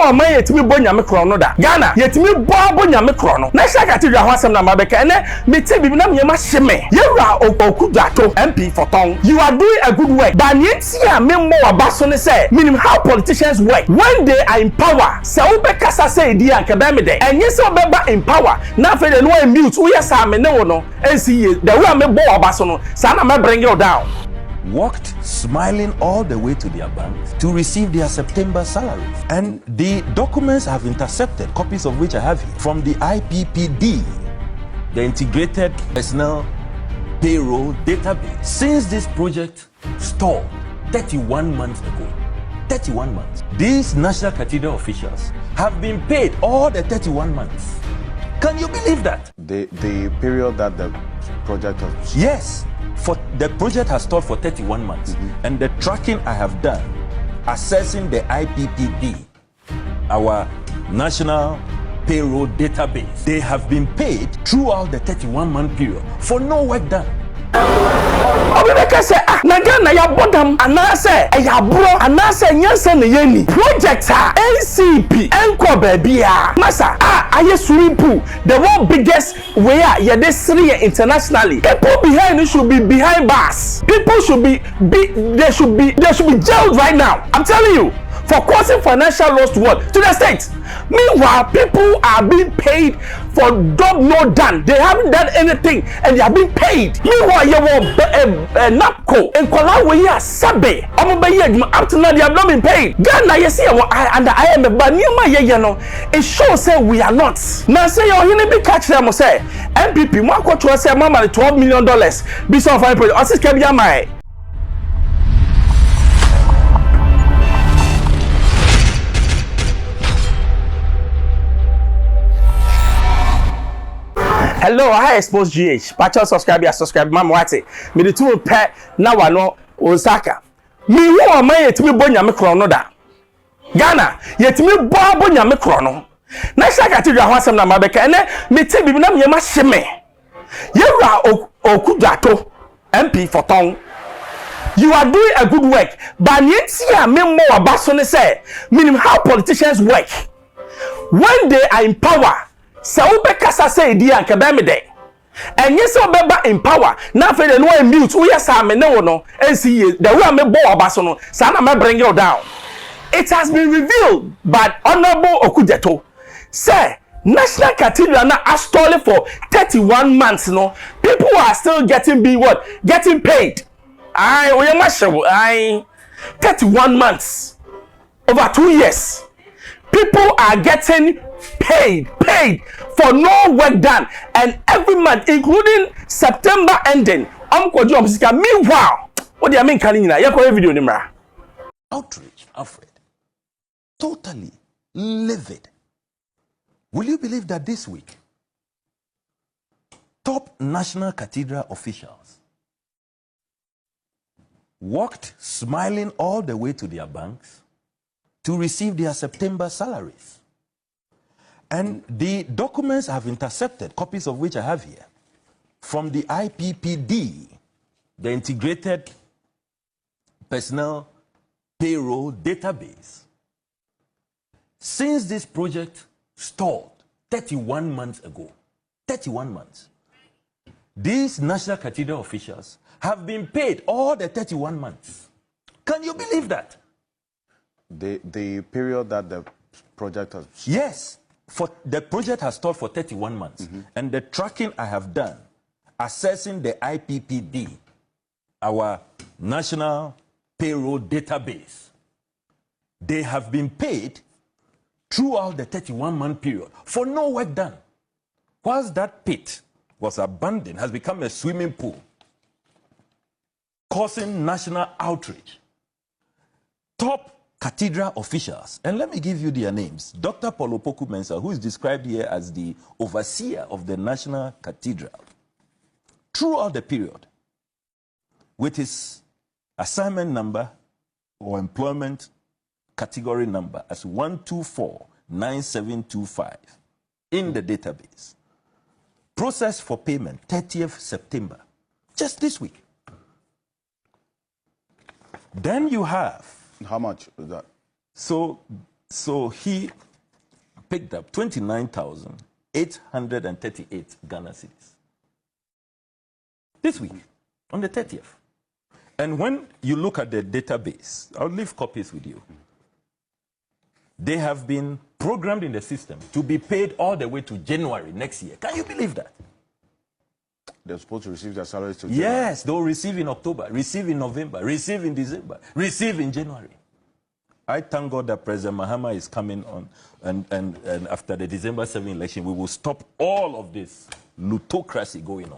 wa man yetimi bo nyame kron no da Ghana yetimi bo nyame kron no National Cathedra ho asem na mabeka ene meti bibi na mnyema hyeme yewra okudato MP for town you are doing a good work but yeti a memmo abaso ne say minim how politicians work when they are in power se obeka say di anka be me de enye se obeba in power na fe de no mute uye sa me ne wo no ensi the way me bo abaso no sa na me bring you down walked smiling all the way to their banks to receive their September salaries. And the documents have intercepted, copies of which I have here, from the IPPD, the Integrated Personnel Payroll Database. Since this project stalled 31 months ago, 31 months, these National Cathedra officials have been paid all the 31 months. Can you believe that? The period that the project was... Yes. For the project has stalled for 31 months, and the tracking I have done, assessing the IPPD, our national payroll database, they have been paid throughout the 31-month period for no work done. Obeka say na Ghana ya bodam anase ya bro anase nyanse ne yeni project NCP enko babia masa aye swimming pool the world biggest way ya this internationally. People behind it should be behind bars. People should be they should be jailed right now. I'm telling you, for causing financial loss to what? To the state. Meanwhile, people are being paid for job not done. They haven't done anything and they are being paid. Meanwhile, you were NAPCO and Kolawe Sabe. Up to now, they have not been paid. Ghana, you see, under IMF, but you know, it shows that we are not. Now, say you're be catch them, say NPP, Marco to say, Mama, $12 million. Be so fine, I said, Kabiamai. Hello, hi XposedGh. Patch subscribe, mama wate. Me the two pair na wano Osaka. Me wo man yetimi bo nyame kron no da. Ghana yetimi bo nyame kron no. National Cathedra ho asem na mabeka ene me te bibi na mnyema hyeme. Yewra okudato MP for town. You are doing a good work, but yeti a memmo abaso ne say minim how politicians work when they are in power. Se obeka say di anka be me de enye se obeba in power na fe de no mute uye sa me ne wo no ensi the way me bo obaso no sa na me bring you down. It has been revealed by Honorable Okujeto say National Cathedra na astole for 31 months no people are still getting getting paid. Aye oye mashewo aye 31 months over 2 years people are getting paid for no work done, and every month including September ending meanwhile what do I mean video nimra outrage, Alfred, totally livid. Will you believe that this week top National Cathedra officials walked smiling all the way to their banks to receive their September salaries? And the documents have intercepted, copies of which I have here, from the IPPD, the Integrated Personnel Payroll Database. Since this project stalled 31 months ago, 31 months, these National Cathedra officials have been paid all the 31 months. Can you believe that? The period that the project was... Yes. For the project has stalled for 31 months, and the tracking I have done, assessing the IPPD, our national payroll database, they have been paid throughout the 31-month period for no work done. Whilst that pit was abandoned, has become a swimming pool, causing national outrage. Top Cathedra officials, and let me give you their names. Dr. Paulo Poku Mensah, who is described here as the overseer of the National Cathedral, throughout the period, with his assignment number or employment category number as 1249725 in the database. Process for payment 30th September, just this week. Then you have... How much is that? So So he picked up 29,838 Ghana cedis this week, on the 30th. And when you look at the database, I'll leave copies with you. They have been programmed in the system to be paid all the way to January next year. Can you believe that? They're supposed to receive their salaries to January. Yes, they'll receive in October, receive in November, receive in December, receive in January. I thank God that President Mahama is coming on, and after the December 7 election, we will stop all of this plutocracy going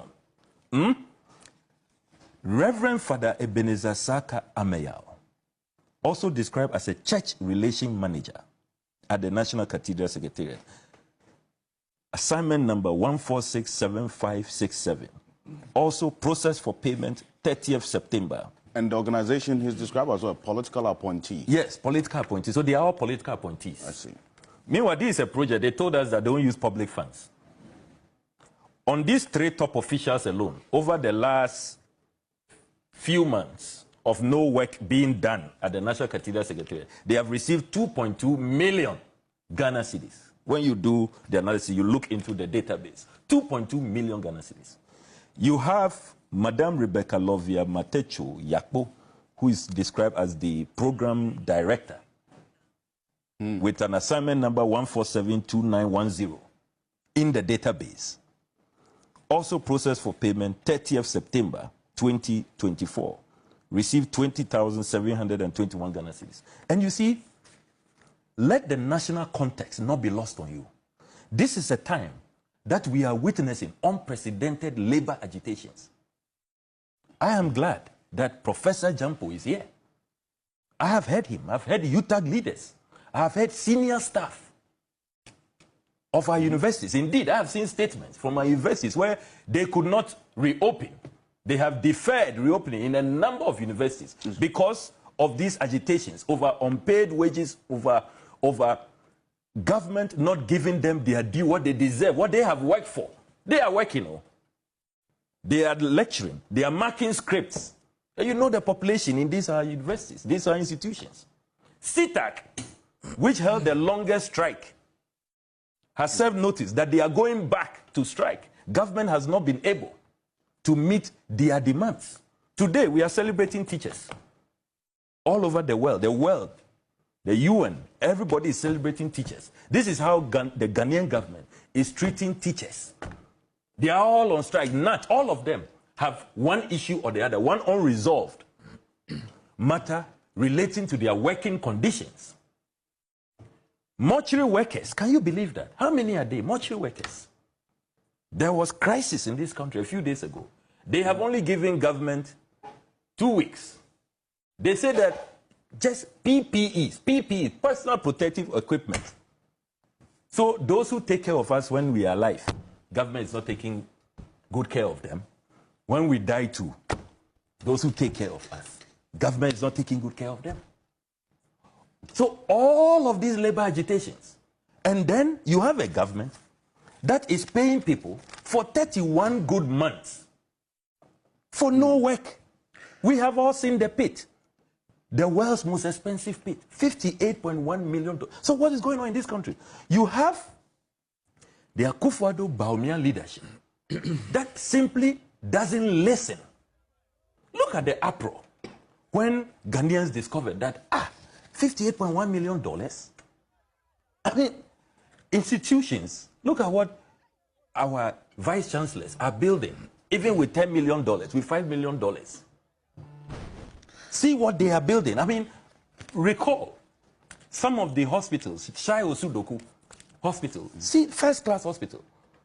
on. Reverend Father Ebenezer Saka Ameyao, also described as a church relation manager at the National Cathedra Secretariat. Assignment number 1467567. Also processed for payment 30th September. And the organization he's described as a political appointee. Yes, political appointees. So they are all political appointees. I see. Meanwhile, this is a project. They told us that they don't use public funds. On these 3 top officials alone, over the last few months of no work being done at the National Cathedral Secretariat, they have received 2.2 million Ghana cedis. When you do the analysis, you look into the database. 2.2 million Ghana cedis. You have Madame Rebecca Lovia Matecho Yakpo, who is described as the program director, with an assignment number 1472910 in the database. Also processed for payment 30th September 2024. Received 20,721 Ghana cedis. And you see, let the national context not be lost on you. This is a time that we are witnessing unprecedented labor agitations. I am glad that Professor Jampo is here. I have heard him. I've heard UTAG leaders. I have heard senior staff of our universities. Indeed, I have seen statements from our universities where they could not reopen. They have deferred reopening in a number of universities because of these agitations over unpaid wages, over government not giving them their due, what they deserve, what they have worked for. They are working on. They are lecturing. They are marking scripts. And you know the population in these are universities. These are institutions. CITAC, which held the longest strike, has served notice that they are going back to strike. Government has not been able to meet their demands. Today, we are celebrating teachers. All over the world, the UN, everybody is celebrating teachers. This is how the Ghanaian government is treating teachers. They are all on strike. Not all of them have one issue or the other, one unresolved matter relating to their working conditions. Mortuary workers, can you believe that? How many are they? Mortuary workers. There was crisis in this country a few days ago. They have only given government 2 weeks. They say that just PPE, personal protective equipment. So those who take care of us when we are alive, government is not taking good care of them. When we die too, those who take care of us, government is not taking good care of them. So all of these labor agitations. And then you have a government that is paying people for 31 good months for no work. We have all seen the pit. The world's most expensive pit, $58.1 million. So what is going on in this country? You have the Akufo-Addo Bawumia leadership that simply doesn't listen. Look at the uproar when Ghanaians discovered that, $58.1 million. I mean, institutions, look at what our vice chancellors are building, even with $10 million, with $5 million. See what they are building. I mean, recall some of the hospitals, Shai Osudoku Hospital, see, first-class hospital.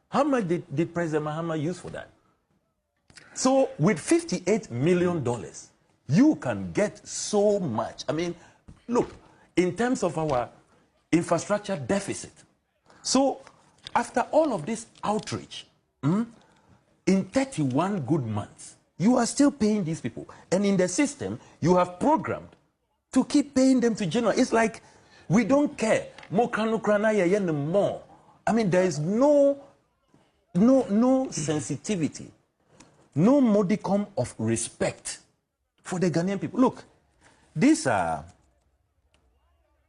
How much did President Mahama use for that? So with $58 million, you can get so much. I mean, look, in terms of our infrastructure deficit. So after all of this outreach, in 31 good months, you are still paying these people. And in the system, you have programmed to keep paying them to January. It's like, we don't care. More. I mean, there is no sensitivity, no modicum of respect for the Ghanaian people. Look, these are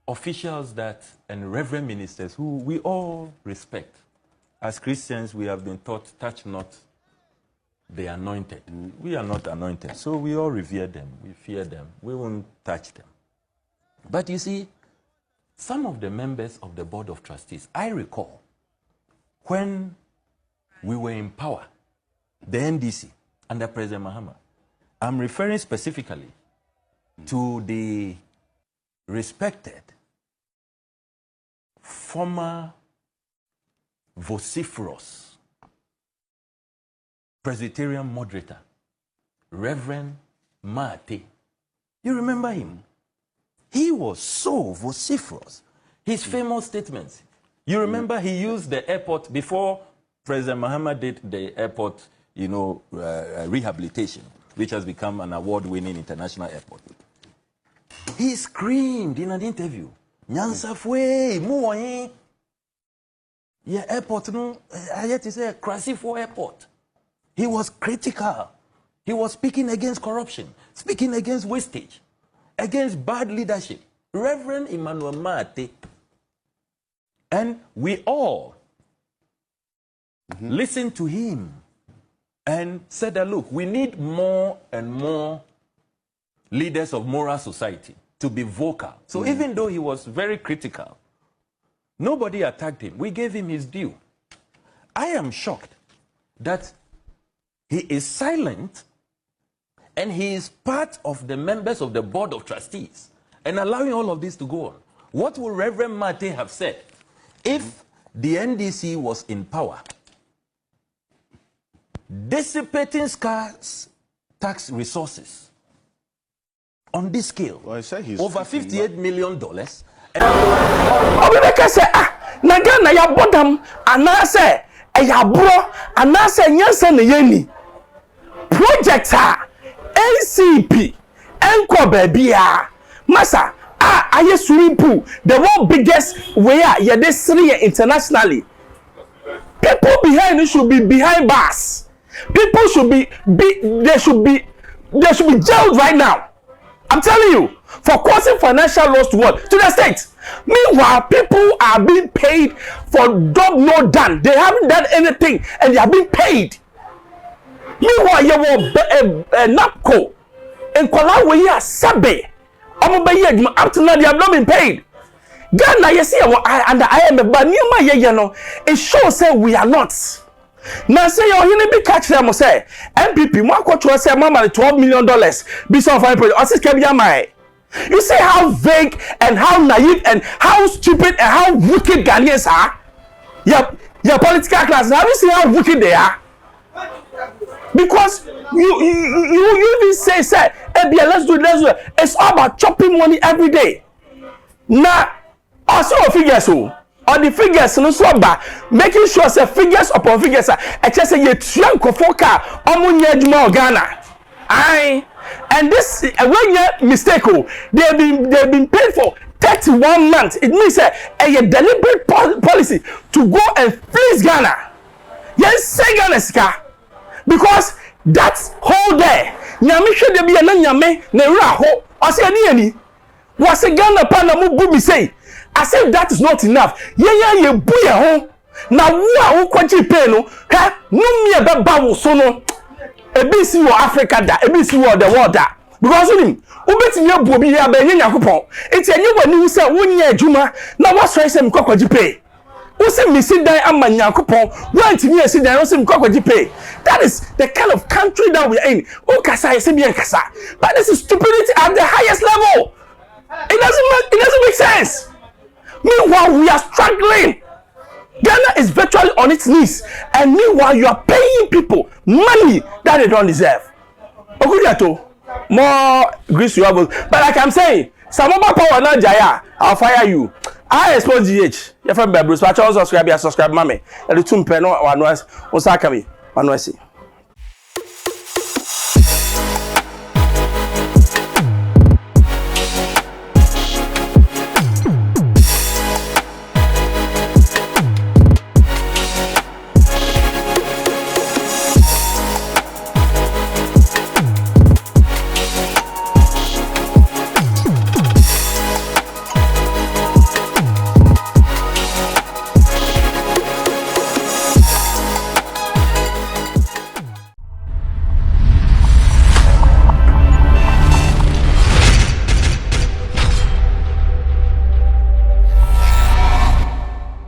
officials that and reverend ministers who we all respect. As Christians, we have been taught, touch not the anointed. We are not anointed, so we all revere them, we fear them, we won't touch them. But you see, some of the members of the Board of Trustees, I recall, when we were in power, the NDC, under President Mahama, I'm referring specifically to the respected former vociferous Presbyterian moderator, Reverend Mate. You remember him? He was so vociferous. His famous statements. You remember he used the airport before President Mahama did the airport, rehabilitation, which has become an award-winning international airport. He screamed in an interview, "Nyansafwe, muwaye, yeah, airport no, I had to say Krasifo airport." He was critical. He was speaking against corruption, speaking against wastage, against bad leadership. Reverend Emmanuel Mate. And we all listened to him and said that, look, we need more and more leaders of moral society to be vocal. So even though he was very critical, nobody attacked him. We gave him his due. I am shocked that he is silent and he is part of the members of the Board of Trustees and allowing all of this to go on. What would Reverend Mate have said if the NDC was in power, dissipating scarce tax resources on this scale, well, I said he's over $58 million? Obibeka say na Ghana ya bodam anase eyabro anase nyanse ne yeni project NCP enko babia masa aye swimming pool, the world biggest way yeah this 3 internationally. People behind it should be behind bars. People should be they should be jailed right now. I'm telling you, for causing financial loss to what? To the state. Meanwhile, people are being paid for job not done. They haven't done anything and they are being paid. Meanwhile, you will NAPCO and Kolawe Sabe. Up to now, they have not been paid. Ghana, you see, under IMF, but it shows that we are not. Now say you be catch them say NPP one quarter say mama $12 million based on fine project. Osis kebi amai. You see how vague and how naive and how stupid and how wicked Ghanaians are. Your political class. Have you seen how wicked they are? Because you even say let's do it. It's all about chopping money every day. Now also figures who. Or the figures no so ba making sure say figures upon figures I just say you try kofoka omunya adwuma Ghana and this when you mistake they've been paid for 31 months. It means a deliberate policy to go and fleece Ghana. Yes, say Ghana ska because that's whole there nyame hwe de bia na nyame na wura ho o say ani was Ghana pa na mu bu mi say I said that is not enough. Ye buye ho. Na wo kwaji pay no. Ha, no me be ba wo so no. Ebisi wo Africa da, ebisi wo the world da. Because him, obetimi abu obi ya ba nya Yakopon. Enti enye wani wo say wonya adwuma na wo so say mkwaji pay. Wo say mi sit down am Yakopon, wo antimi sit down wo say mkwaji pay. That is the kind of country that we are in. O kasa say bien kasa. But this is stupidity at the highest level. It doesn't make sense. Meanwhile, we are struggling. Ghana is virtually on its knees. And meanwhile, you are paying people money that they don't deserve. More grease you have. But like I'm saying, some of my power not Jaya, I'll fire you. I expose GH. You're from Bruce. Subscribe, mommy. And the 2 pen, one was Osaka me. One was